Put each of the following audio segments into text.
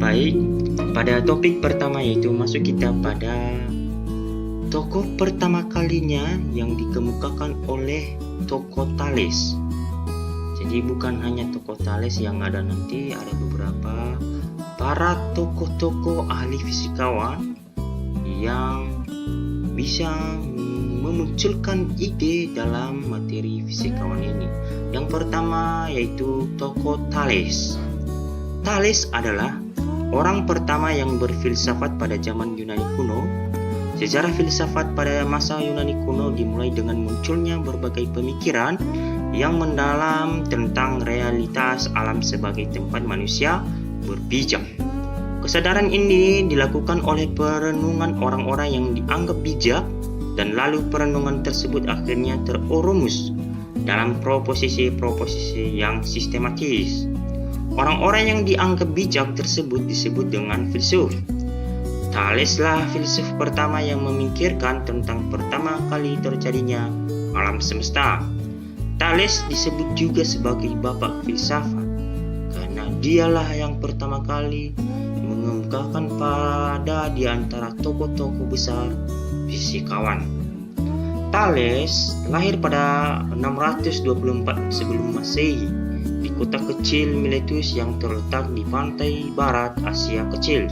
Baik, pada topik pertama yaitu masuk kita pada tokoh pertama kalinya yang dikemukakan oleh tokoh Thales. Jadi bukan hanya tokoh Thales yang ada nanti, ada beberapa para tokoh-tokoh ahli fisikawan yang bisa memunculkan ide dalam materi fisikawan ini. Yang pertama yaitu tokoh Thales. Thales adalah orang pertama yang berfilsafat pada zaman Yunani kuno. Sejarah filsafat pada masa Yunani kuno dimulai dengan munculnya berbagai pemikiran yang mendalam tentang realitas alam sebagai tempat manusia berpijak. Kesadaran ini dilakukan oleh perenungan orang-orang yang dianggap bijak, dan lalu perenungan tersebut akhirnya terurumus dalam proposisi-proposisi yang sistematis. Orang-orang yang dianggap bijak tersebut disebut dengan filsuf. Thaleslah filsuf pertama yang memikirkan tentang pertama kali terjadinya alam semesta. Thales disebut juga sebagai bapak filsafat karena dialah yang pertama kali mengemukakan pada di antara tokoh-tokoh besar fisikawan. Thales lahir pada 624 sebelum Masehi di kota kecil Miletus yang terletak di pantai barat Asia Kecil,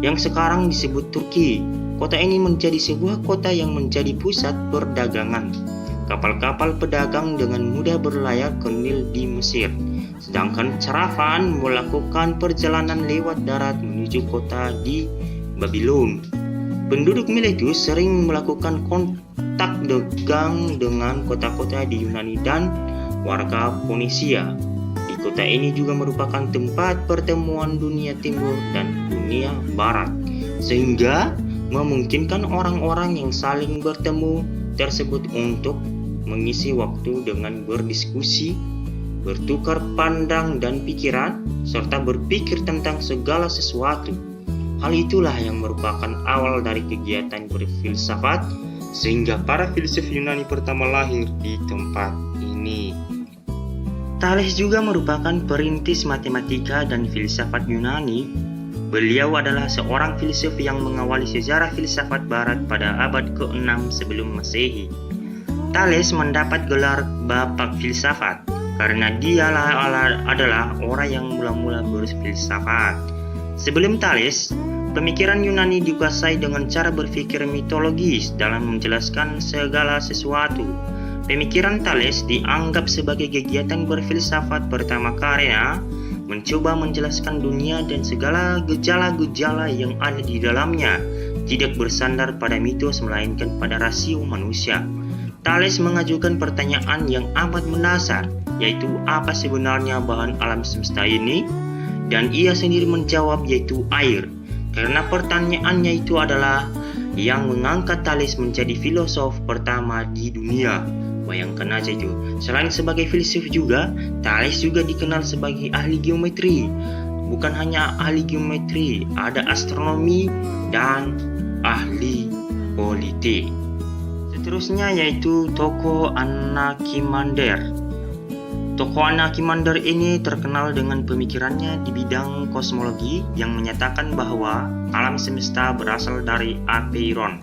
yang sekarang disebut Turki. Kota ini menjadi sebuah kota yang menjadi pusat perdagangan. Kapal-kapal pedagang dengan mudah berlayar ke Nil di Mesir, sedangkan caravan melakukan perjalanan lewat darat menuju kota di Babylon. Penduduk Miletus sering melakukan kontak dagang dengan kota-kota di Yunani dan warga Ponisia. Di kota ini juga merupakan tempat pertemuan dunia timur dan dunia barat, sehingga memungkinkan orang-orang yang saling bertemu tersebut untuk mengisi waktu dengan berdiskusi, bertukar pandang dan pikiran, serta berpikir tentang segala sesuatu. Hal itulah yang merupakan awal dari kegiatan berfilsafat, sehingga para filsuf Yunani pertama lahir di tempat ini. Thales juga merupakan perintis matematika dan filsafat Yunani. Beliau adalah seorang filsuf yang mengawali sejarah filsafat barat pada abad ke-6 sebelum Masehi. Thales mendapat gelar bapak filsafat karena dialah adalah orang yang mula-mula berfilsafat. Sebelum Thales, pemikiran Yunani dikuasai dengan cara berpikir mitologis dalam menjelaskan segala sesuatu. Pemikiran Thales dianggap sebagai kegiatan berfilsafat pertama karena mencoba menjelaskan dunia dan segala gejala-gejala yang ada di dalamnya tidak bersandar pada mitos melainkan pada rasio manusia. Thales mengajukan pertanyaan yang amat mendasar, yaitu apa sebenarnya bahan alam semesta ini? Dan ia sendiri menjawab yaitu air. Karena pertanyaannya itu adalah yang mengangkat Thales menjadi filosof pertama di dunia. Bayangkan aja itu. Selain sebagai filsuf juga, Thales juga dikenal sebagai ahli geometri. Bukan hanya ahli geometri, ada astronomi dan ahli politik. Seterusnya yaitu tokoh Anaximander. Tokoh Anaximander ini terkenal dengan pemikirannya di bidang kosmologi yang menyatakan bahwa alam semesta berasal dari apeiron.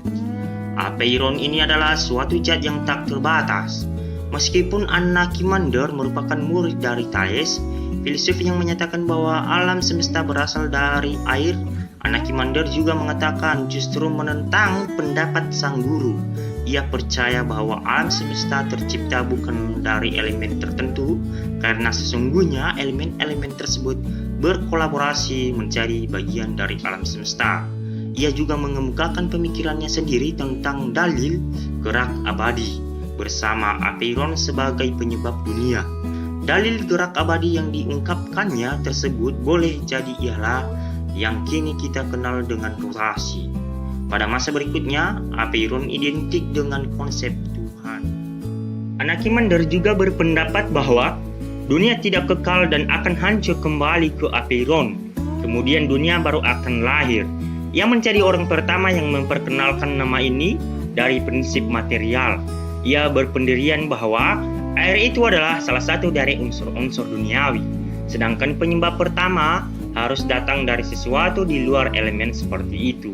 Apeiron ini adalah suatu zat yang tak terbatas. Meskipun Anaximander merupakan murid dari Thales, filsuf yang menyatakan bahwa alam semesta berasal dari air, Anaximander juga mengatakan justru menentang pendapat sang guru. Ia percaya bahwa alam semesta tercipta bukan dari elemen tertentu, karena sesungguhnya elemen-elemen tersebut berkolaborasi menjadi bagian dari alam semesta. Ia juga mengemukakan pemikirannya sendiri tentang dalil gerak abadi bersama apeiron sebagai penyebab dunia. Dalil gerak abadi yang diungkapkannya tersebut boleh jadi ialah yang kini kita kenal dengan rotasi. Pada masa berikutnya, apeiron identik dengan konsep Tuhan. Anaximander juga berpendapat bahwa dunia tidak kekal dan akan hancur kembali ke apeiron. Kemudian dunia baru akan lahir. Ia menjadi orang pertama yang memperkenalkan nama ini dari prinsip material. Ia berpendirian bahwa air itu adalah salah satu dari unsur-unsur duniawi. Sedangkan penyebab pertama harus datang dari sesuatu di luar elemen seperti itu.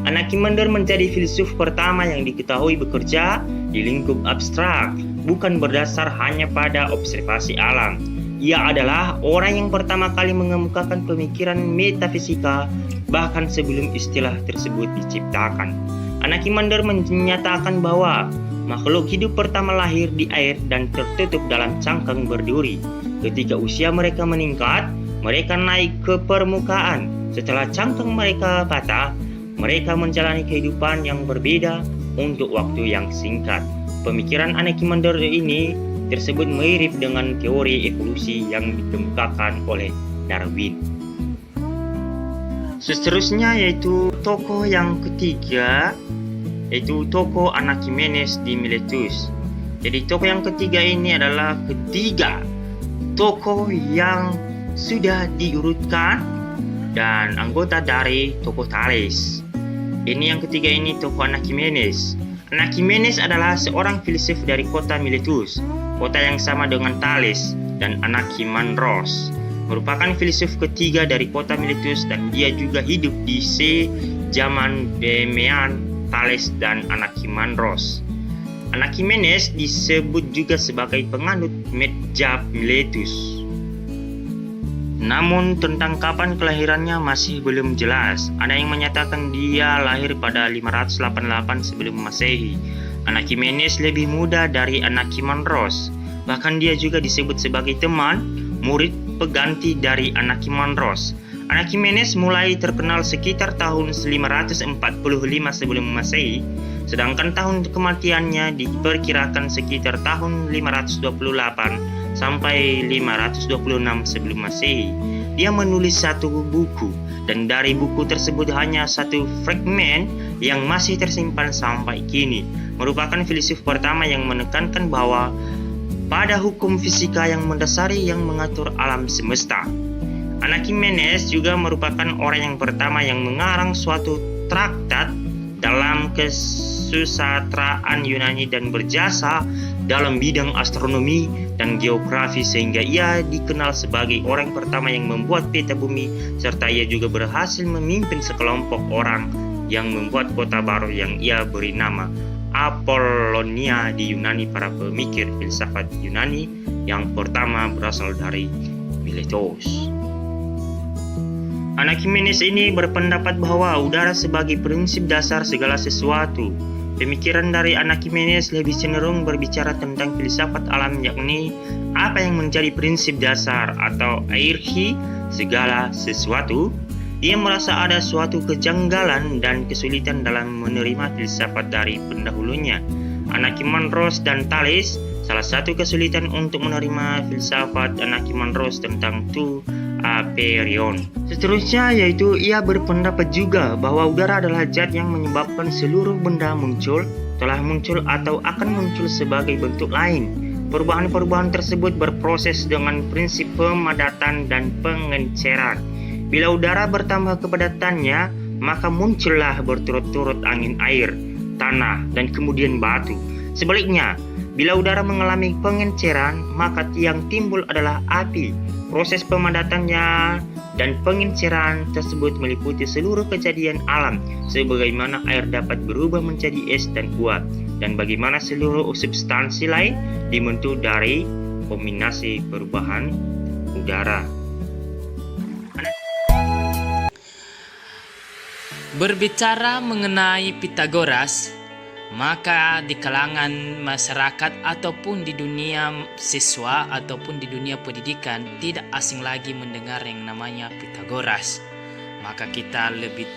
Anaximander menjadi filsuf pertama yang diketahui bekerja di lingkup abstrak, bukan berdasar hanya pada observasi alam. Ia adalah orang yang pertama kali mengemukakan pemikiran metafisika, bahkan sebelum istilah tersebut diciptakan. Anaximander menyatakan bahwa makhluk hidup pertama lahir di air dan tertutup dalam cangkang berduri. Ketika usia mereka meningkat, mereka naik ke permukaan. Setelah cangkang mereka patah, mereka menjalani kehidupan yang berbeda untuk waktu yang singkat. Pemikiran Anaximander ini tersebut mirip dengan teori evolusi yang dikemukakan oleh Darwin. Seterusnya yaitu tokoh yang ketiga, yaitu tokoh Anaximenes di Miletus. Jadi tokoh yang ketiga ini adalah ketiga tokoh yang sudah diurutkan dan anggota dari tokoh Thales. Ini yang ketiga ini tokoh Anaximenes. Anaximenes adalah seorang filsuf dari kota Miletus, kota yang sama dengan Thales dan Anaximandros. Merupakan filsuf ketiga dari kota Miletus dan dia juga hidup di zaman Demian, Thales dan Anaximandros. Anaximenes disebut juga sebagai penganut madzhab Miletus. Namun tentang kapan kelahirannya masih belum jelas. Ada yang menyatakan dia lahir pada 588 sebelum Masehi. Anaximenes lebih muda dari Anaximandros. Bahkan dia juga disebut sebagai teman, murid pengganti dari Anaximandros. Anaximenes mulai terkenal sekitar tahun 545 sebelum Masehi, sedangkan tahun kematiannya diperkirakan sekitar tahun 528 sampai 526 sebelum Masehi. Dia menulis satu buku, dan dari buku tersebut hanya satu fragmen yang masih tersimpan sampai kini. Merupakan filsuf pertama yang menekankan bahwa pada hukum fisika yang mendasari yang mengatur alam semesta. Anaximenes juga merupakan orang yang pertama yang mengarang suatu traktat dalam kesusastraan Yunani dan berjasa dalam bidang astronomi dan geografi, sehingga ia dikenal sebagai orang pertama yang membuat peta bumi, serta ia juga berhasil memimpin sekelompok orang yang membuat kota baru yang ia beri nama Apollonia di Yunani. Para pemikir filsafat Yunani yang pertama berasal dari Miletus. Anaximenes ini berpendapat bahwa udara sebagai prinsip dasar segala sesuatu. Pemikiran dari Anaximenes lebih cenderung berbicara tentang filsafat alam, yakni apa yang menjadi prinsip dasar atau hierarki segala sesuatu. Ia merasa ada suatu kejanggalan dan kesulitan dalam menerima filsafat dari pendahulunya, Anaximandros dan Thales. Salah satu kesulitan untuk menerima filsafat Anaximandros tentang Aperion. Seterusnya yaitu ia berpendapat juga bahwa udara adalah zat yang menyebabkan seluruh benda muncul, telah muncul atau akan muncul sebagai bentuk lain. Perubahan-perubahan tersebut berproses dengan prinsip pemadatan dan pengenceran. Bila udara bertambah kepadatannya, maka muncullah berturut-turut angin air, tanah, dan kemudian batu. Sebaliknya, bila udara mengalami pengenceran, maka yang timbul adalah api. Proses pemadatannya dan pengenceran tersebut meliputi seluruh kejadian alam, sebagaimana air dapat berubah menjadi es dan uap, dan bagaimana seluruh substansi lain dibentuk dari kombinasi perubahan udara. Berbicara mengenai Pythagoras, maka di kalangan masyarakat ataupun di dunia siswa ataupun di dunia pendidikan tidak asing lagi mendengar yang namanya Pythagoras. Maka kita lebih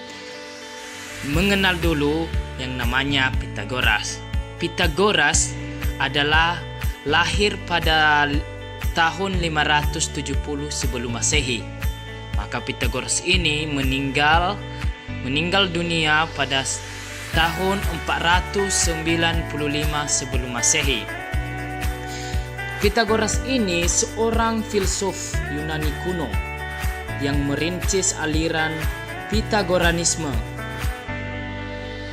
mengenal dulu yang namanya Pythagoras. Pythagoras adalah lahir pada tahun 570 sebelum Masehi. Maka Pythagoras ini meninggal dunia pada tahun 495 sebelum Masehi. Pythagoras ini seorang filsuf Yunani kuno yang merintis aliran Pythagoranisme.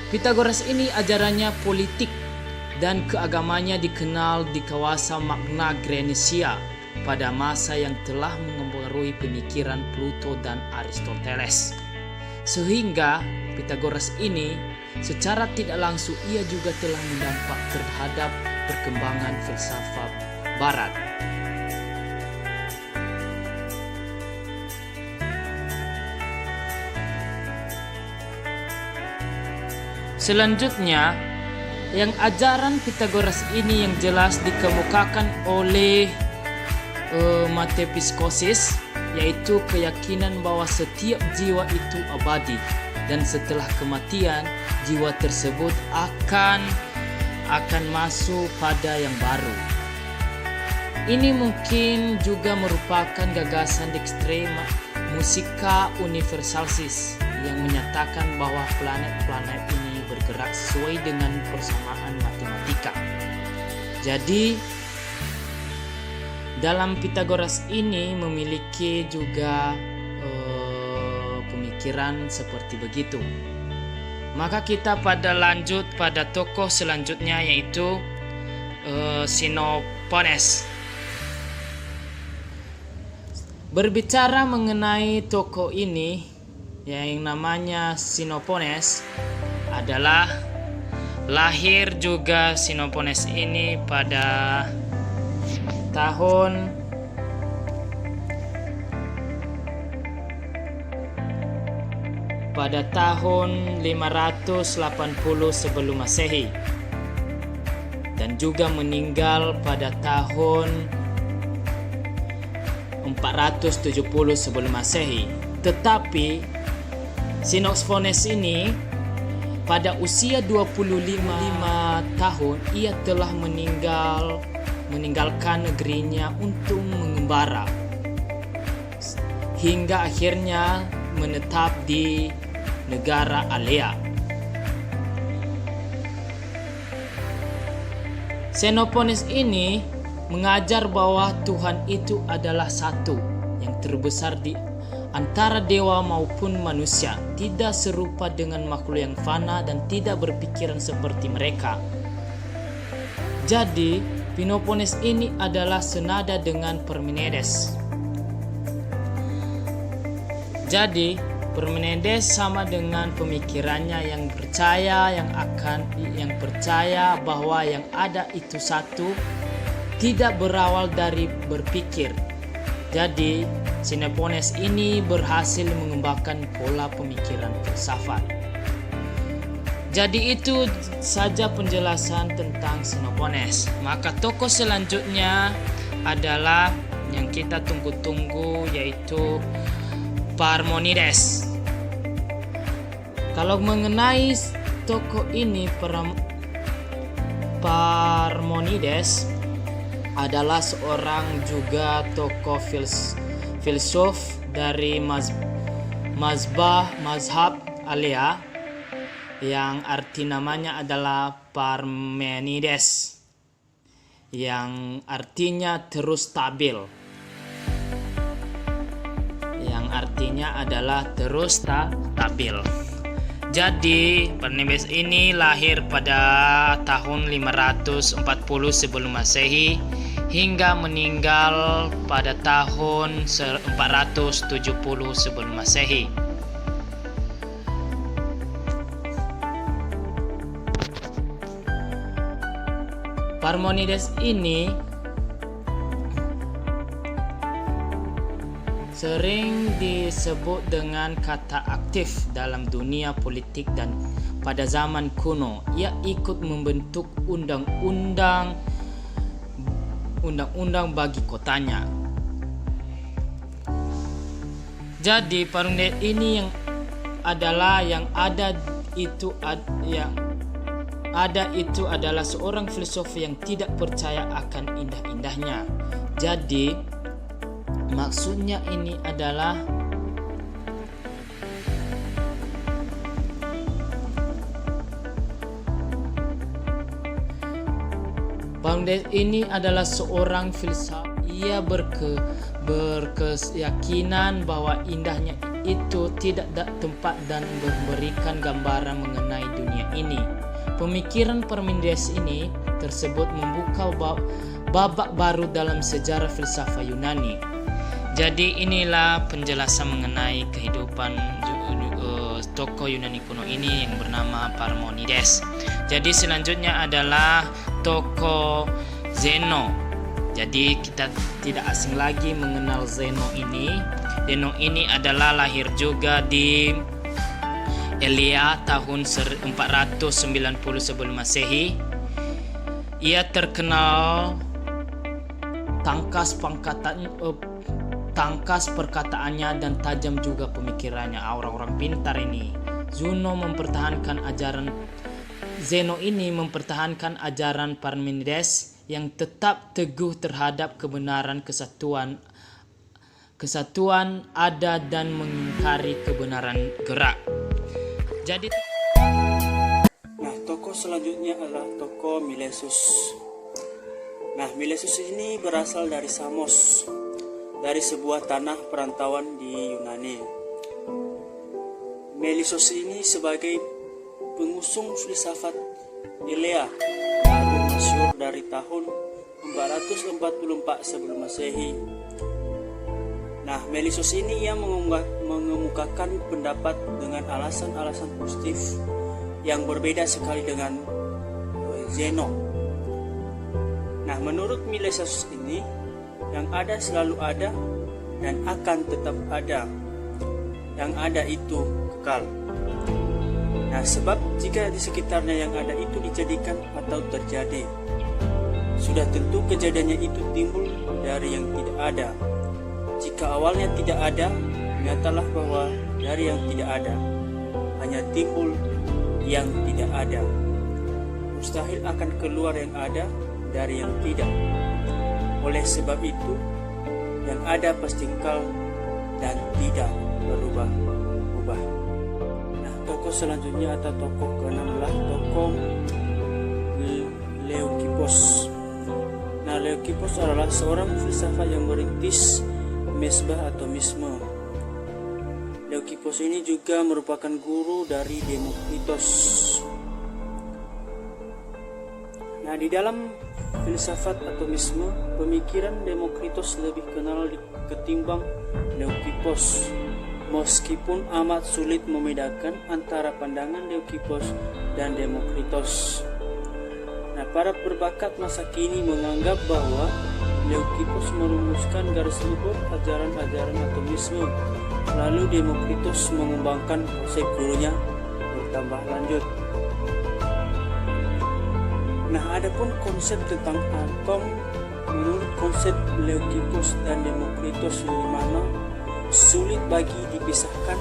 Pythagoras ini ajarannya politik dan keagamanya dikenal di kawasan Magna Graecia pada masa yang telah mempengaruhi mempengaruhi pemikiran Plato dan Aristoteles. Sehingga Pythagoras ini secara tidak langsung ia juga telah mendampak terhadap perkembangan filsafat Barat. Selanjutnya, yang ajaran Pythagoras ini yang jelas dikemukakan oleh metempsychosis, yaitu keyakinan bahwa setiap jiwa itu abadi dan setelah kematian jiwa tersebut akan masuk pada yang baru. Ini mungkin juga merupakan gagasan Dijkstra Musica Universalis yang menyatakan bahwa planet-planet ini bergerak sesuai dengan persamaan matematika. Jadi dalam Pythagoras ini memiliki juga pemikiran seperti begitu. Maka kita lanjut pada tokoh selanjutnya, yaitu Xenophon. Berbicara mengenai tokoh ini yang namanya Xenophon adalah lahir juga Xenophon ini pada tahun 580 sebelum Masehi dan juga meninggal pada tahun 470 sebelum Masehi. Tetapi Xenophon ini pada usia 25 tahun ia telah meninggalkan negerinya untuk mengembara hingga akhirnya menetap di negara Alea. Xenophon ini mengajar bahwa Tuhan itu adalah satu yang terbesar di antara dewa maupun manusia, tidak serupa dengan makhluk yang fana dan tidak berpikiran seperti mereka. Jadi Xenophon ini adalah senada dengan Parmenides. Jadi Parmenides sama dengan pemikirannya yang percaya bahwa yang ada itu satu, tidak berawal dari berpikir. Jadi Xenophon ini berhasil mengembangkan pola pemikiran filsafat. Jadi itu saja penjelasan tentang Xenophon. Maka tokoh selanjutnya adalah yang kita tunggu-tunggu, yaitu Parmenides. Kalau mengenai tokoh ini, Parmenides adalah seorang juga tokoh filsuf dari mazhab Alea yang arti namanya adalah Parmenides, yang artinya terus stabil. Yang artinya adalah terus stabil. Jadi Parmenides ini lahir pada tahun 540 sebelum Masehi hingga meninggal pada tahun 470 sebelum Masehi. Parmenides ini sering disebut dengan kata aktif dalam dunia politik, dan pada zaman kuno ia ikut membentuk undang-undang bagi kotanya. Jadi Parmenides ini yang ada itu adalah seorang filsuf yang tidak percaya akan indah-indahnya. Jadi maksudnya ini adalah Parmenides ini adalah seorang filsuf. Ia berkeyakinan bahwa indahnya itu tidak ada tempat dan memberikan gambaran mengenai dunia ini. Pemikiran Parmenides ini tersebut membuka babak baru dalam sejarah filsafat Yunani. Jadi inilah penjelasan mengenai kehidupan tokoh Yunani kuno ini yang bernama Parmenides. Jadi selanjutnya adalah tokoh Zeno. Jadi kita tidak asing lagi mengenal Zeno ini. Zeno ini adalah lahir juga di Elea tahun 490 sebelum Masehi. Ia terkenal tangkas perkataannya dan tajam juga pemikirannya. Orang-orang pintar ini. Zeno ini mempertahankan ajaran Parmenides yang tetap teguh terhadap kebenaran kesatuan ada dan mengingkari kebenaran gerak. Jadi tokoh selanjutnya adalah tokoh Milesus. Milesus ini berasal dari Samos, dari sebuah tanah perantauan di Yunani. Milesus ini sebagai pengusung filsafat Elea baru masyhur dari tahun 444 sebelum Masehi. Milesus ini ia mengemukakan pendapat dengan alasan-alasan positif yang berbeda sekali dengan Zeno. Menurut Milesus ini, yang ada selalu ada dan akan tetap ada. Yang ada itu kekal. Sebab jika di sekitarnya yang ada itu dijadikan atau terjadi, sudah tentu kejadiannya itu timbul dari yang tidak ada. Jika awalnya tidak ada, nyatalah bahwa dari yang tidak ada hanya timbul yang tidak ada. Mustahil akan keluar yang ada dari yang tidak. Oleh sebab itu, yang ada pasti kekal dan tidak berubah-ubah. Tokoh selanjutnya atau tokoh ke-16, tokoh Leukippos. Leukippos adalah seorang filsafat yang merintis mesbah atau misme. Leukippos ini juga merupakan guru dari Demokritos. Di dalam filsafat atau misme, pemikiran Demokritos lebih kenal ketimbang Leukippos. Meskipun amat sulit membedakan antara pandangan Leukippos dan Demokritos. Para berbakat masa kini menganggap bahwa Leukippos merumuskan garis luhur ajaran-ajaran atomisme, lalu Demokritos mengembangkan konsep gurunya bertambah lanjut. Adapun konsep tentang atom menurut konsep Leukippos dan Demokritos yang mana sulit bagi dipisahkan,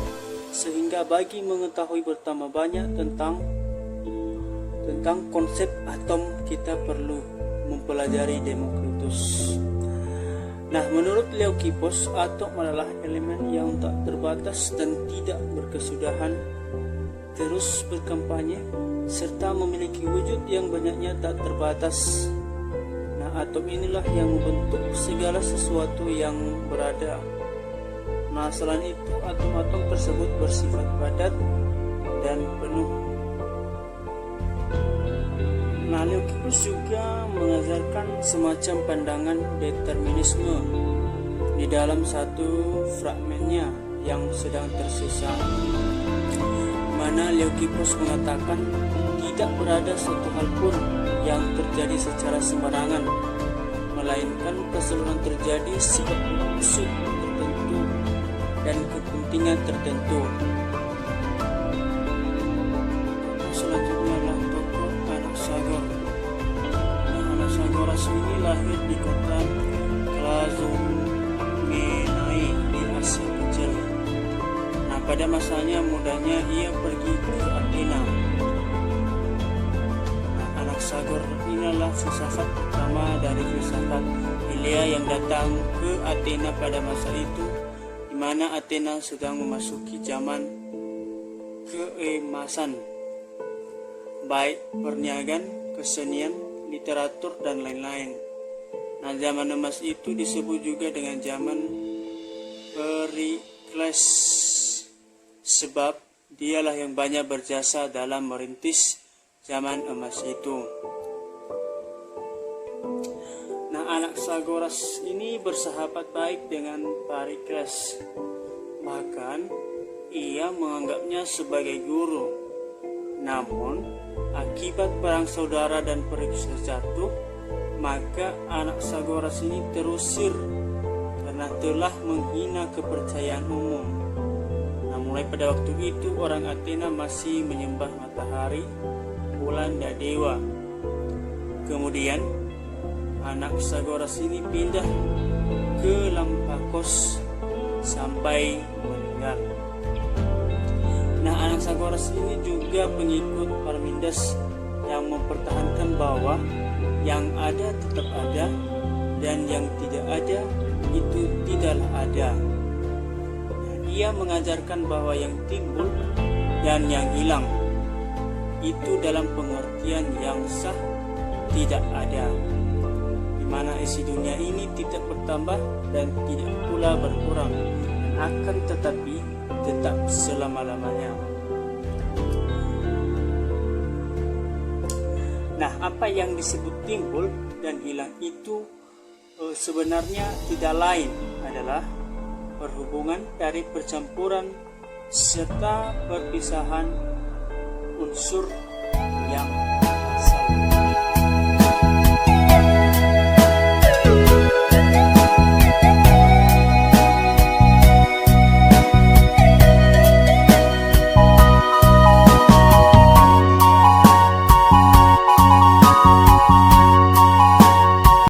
sehingga bagi mengetahui bertambah banyak tentang konsep atom kita perlu mempelajari Demokritos. Menurut Leukippos, atom adalah elemen yang tak terbatas dan tidak berkesudahan, terus berkampanye, serta memiliki wujud yang banyaknya tak terbatas. Atom inilah yang membentuk segala sesuatu yang berada. Selain itu, atom-atom tersebut bersifat padat dan penuh. Leukippos juga mengajarkan semacam pandangan determinisme di dalam satu fragmennya yang sedang tersisa, mana Leukippos mengatakan tidak berada suatu hal pun yang terjadi secara sembarangan, melainkan keseluruhan terjadi sebab maksud tertentu dan kepentingan tertentu. Selanjutnya adalah tokoh Anaxagor. Anaxagoras ini lahir di kota Klazomenai di Asia Kecil. Pada masanya mudanya ia pergi ke Athena. Anaxagor inilah filsafat pertama dari filsafat Elea yang datang ke Athena pada masa itu, di mana Athena sedang memasuki zaman keemasan, baik perniagaan, kesenian, literatur, dan lain-lain. Zaman emas itu disebut juga dengan zaman Perikles, sebab dialah yang banyak berjasa dalam merintis zaman emas itu. Anaxagoras ini bersahabat baik dengan Perikles. Bahkan ia menganggapnya sebagai guru. Namun akibat perang saudara dan Perikles jatuh, maka Anaxagoras ini terusir karena telah menghina kepercayaan umum. Nah, mulai pada waktu itu orang Athena masih menyembah matahari, bulan, dan dewa. Kemudian Anaxagoras ini pindah ke Lampakos sampai meninggal. Nah, Anaxagoras ini juga pengikut Parmenides yang mempertahankan bahwa yang ada tetap ada dan yang tidak ada itu tidaklah ada. Nah, dia mengajarkan bahwa yang timbul dan yang hilang itu dalam pengertian yang sah tidak ada, di mana isi dunia ini tidak bertambah dan tidak pula berkurang, akan tetapi tetap selama-lamanya. Nah, apa yang disebut timbul dan hilang itu sebenarnya tidak lain adalah perhubungan dari percampuran serta perpisahan unsur yang